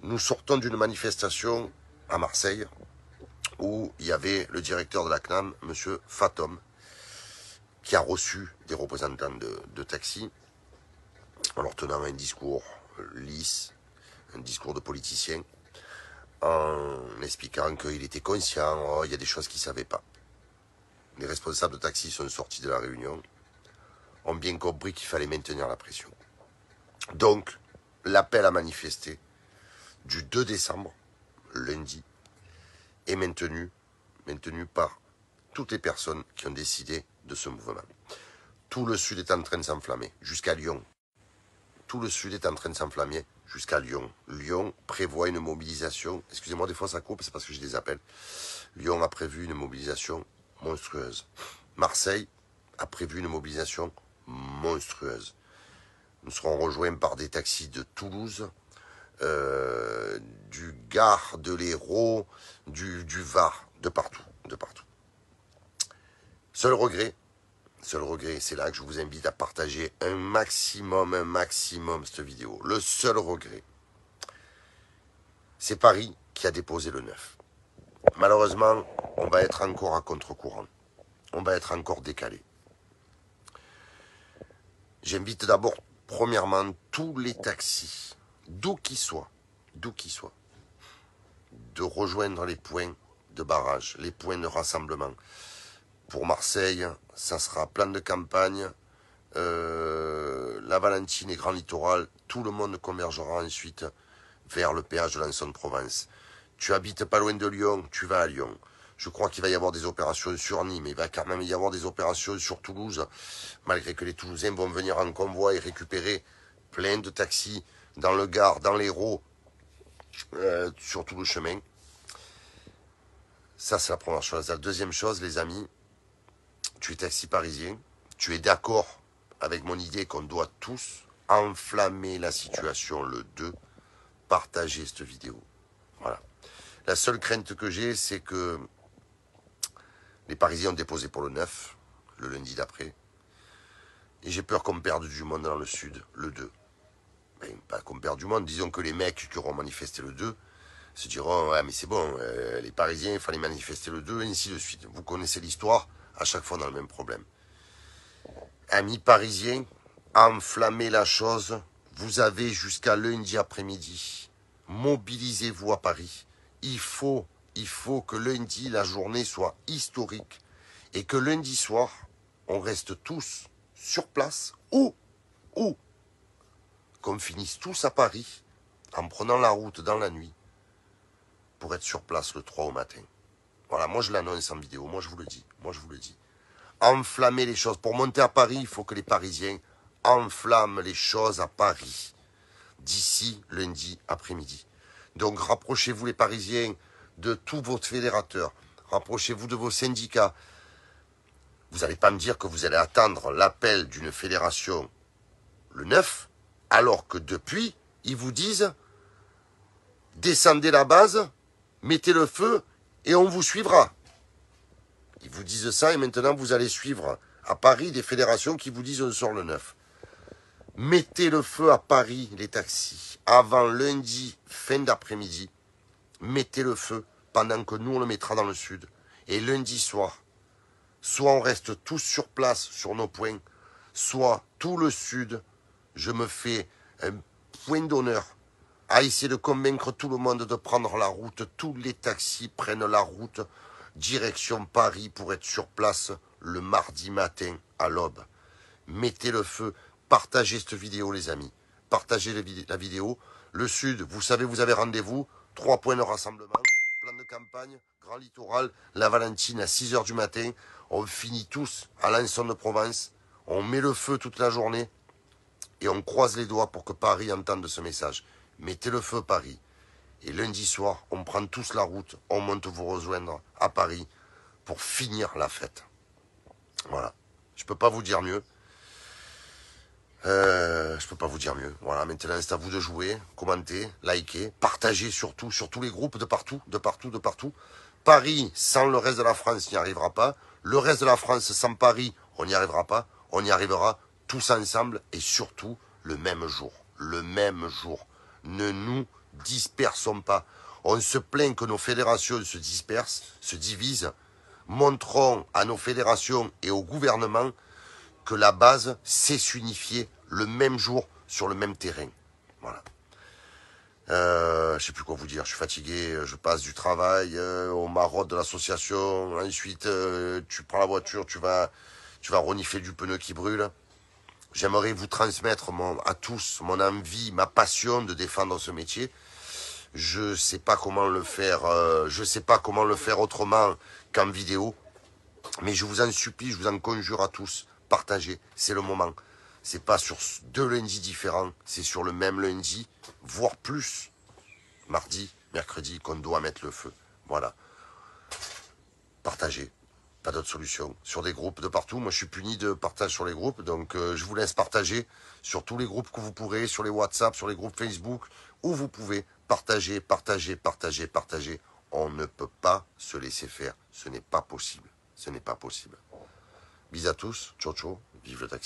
Nous sortons d'une manifestation à Marseille où il y avait le directeur de la CNAM, M. Fatom, qui a reçu des représentants de taxi en leur tenant un discours lisse, un discours de politicien, en expliquant qu'il était conscient, il y a des choses qu'il ne savait pas. Les responsables de taxi sont sortis de la réunion, ont bien compris qu'il fallait maintenir la pression. Donc, l'appel à manifester du 2 décembre, lundi, est maintenu par toutes les personnes qui ont décidé de ce mouvement. Tout le sud est en train de s'enflammer, jusqu'à Lyon. Tout le sud est en train de s'enflammer jusqu'à Lyon. Lyon prévoit une mobilisation. Excusez-moi, des fois ça coupe, c'est parce que j'ai des appels. Lyon a prévu une mobilisation monstrueuse. Marseille a prévu une mobilisation monstrueuse. Nous serons rejoints par des taxis de Toulouse, du Gard, de l'Hérault, du Var, de partout, de partout. Seul regret, c'est là que je vous invite à partager un maximum cette vidéo. Le seul regret, c'est Paris qui a déposé le 9. Malheureusement, on va être encore à contre-courant. On va être encore décalé. J'invite d'abord, premièrement, tous les taxis, d'où qu'ils soient, de rejoindre les points de barrage, les points de rassemblement. Pour Marseille, ça sera plan de campagne, la Valentine et Grand Littoral, tout le monde convergera ensuite vers le péage de l'Anson-de-Provence. Tu habites pas loin de Lyon, tu vas à Lyon. Je crois qu'il va y avoir des opérations sur Nîmes, mais il va quand même y avoir des opérations sur Toulouse, malgré que les Toulousains vont venir en convoi et récupérer plein de taxis dans le Gard, dans l'Hérault, sur tout le chemin. Ça, c'est la première chose. La deuxième chose, les amis, tu es taxi parisien, tu es d'accord avec mon idée qu'on doit tous enflammer la situation le 2, partager cette vidéo. Voilà. La seule crainte que j'ai, c'est que les Parisiens ont déposé pour le 9, le lundi d'après, et j'ai peur qu'on perde du monde dans le sud, le 2. Ben, pas qu'on perde du monde, disons que les mecs qui auront manifesté le 2 se diront, ouais mais c'est bon, les Parisiens, il fallait manifester le 2, et ainsi de suite. Vous connaissez l'histoire, à chaque fois on a le même problème. Amis parisiens, enflammez la chose, vous avez jusqu'à lundi après-midi. Mobilisez-vous à Paris. Il faut que lundi, la journée soit historique, et que lundi soir, on reste tous sur place, ou qu'on finisse tous à Paris, en prenant la route dans la nuit, pour être sur place le 3 au matin. Voilà, moi je l'annonce en vidéo, moi je vous le dis. Enflammer les choses. Pour monter à Paris, il faut que les Parisiens enflamment les choses à Paris, d'ici lundi après-midi. Donc rapprochez-vous les Parisiens de tous vos fédérateurs, rapprochez-vous de vos syndicats. Vous n'allez pas me dire que vous allez attendre l'appel d'une fédération le 9, alors que depuis, ils vous disent « Descendez la base, mettez le feu et on vous suivra ». Ils vous disent ça et maintenant vous allez suivre à Paris des fédérations qui vous disent « On sort le 9 ». Mettez le feu à Paris, les taxis, avant lundi, fin d'après-midi. Mettez le feu pendant que nous on le mettra dans le sud. Et lundi soir, soit on reste tous sur place sur nos points, soit tout le sud, je me fais un point d'honneur à essayer de convaincre tout le monde de prendre la route. Tous les taxis prennent la route direction Paris pour être sur place le mardi matin à l'aube. Mettez le feu, partagez cette vidéo les amis, partagez la vidéo. Le sud, vous savez, vous avez rendez-vous, 3 points de rassemblement, plan de campagne, Grand Littoral, la Valentine à 6 h du matin, on finit tous à l'Anson-de-Provence, on met le feu toute la journée et on croise les doigts pour que Paris entende ce message. Mettez le feu Paris. Et lundi soir, on prend tous la route, on monte vous rejoindre à Paris pour finir la fête. Voilà. Je peux pas vous dire mieux. Voilà, maintenant c'est à vous de jouer, commenter, liker, partager surtout, sur tous les groupes de partout. Paris sans le reste de la France n'y arrivera pas. Le reste de la France sans Paris, on n'y arrivera pas. On y arrivera tous ensemble et surtout le même jour. Ne nous dispersons pas. On se plaint que nos fédérations se dispersent, se divisent. Montrons à nos fédérations et au gouvernement que la base sait s'unifier le même jour sur le même terrain. Voilà. Je sais plus quoi vous dire, je suis fatigué, je passe du travail au marotte de l'association, ensuite tu prends la voiture, tu vas renifler du pneu qui brûle. J'aimerais vous transmettre à tous mon envie, ma passion de défendre ce métier. Je sais pas comment le faire, autrement qu'en vidéo, mais je vous en supplie, je vous en conjure à tous, partagez, c'est le moment. C'est pas sur 2 lundis différents, c'est sur le même lundi, voire plus, mardi, mercredi, qu'on doit mettre le feu. Voilà. Partagez. Pas d'autre solution. Sur des groupes de partout. Moi, je suis puni de partage sur les groupes. Donc, je vous laisse partager sur tous les groupes que vous pourrez, sur les WhatsApp, sur les groupes Facebook, où vous pouvez. Partager, partager, partager, partager. On ne peut pas se laisser faire. Ce n'est pas possible. Ce n'est pas possible. Bis à tous. Ciao, ciao. Vive le taxi.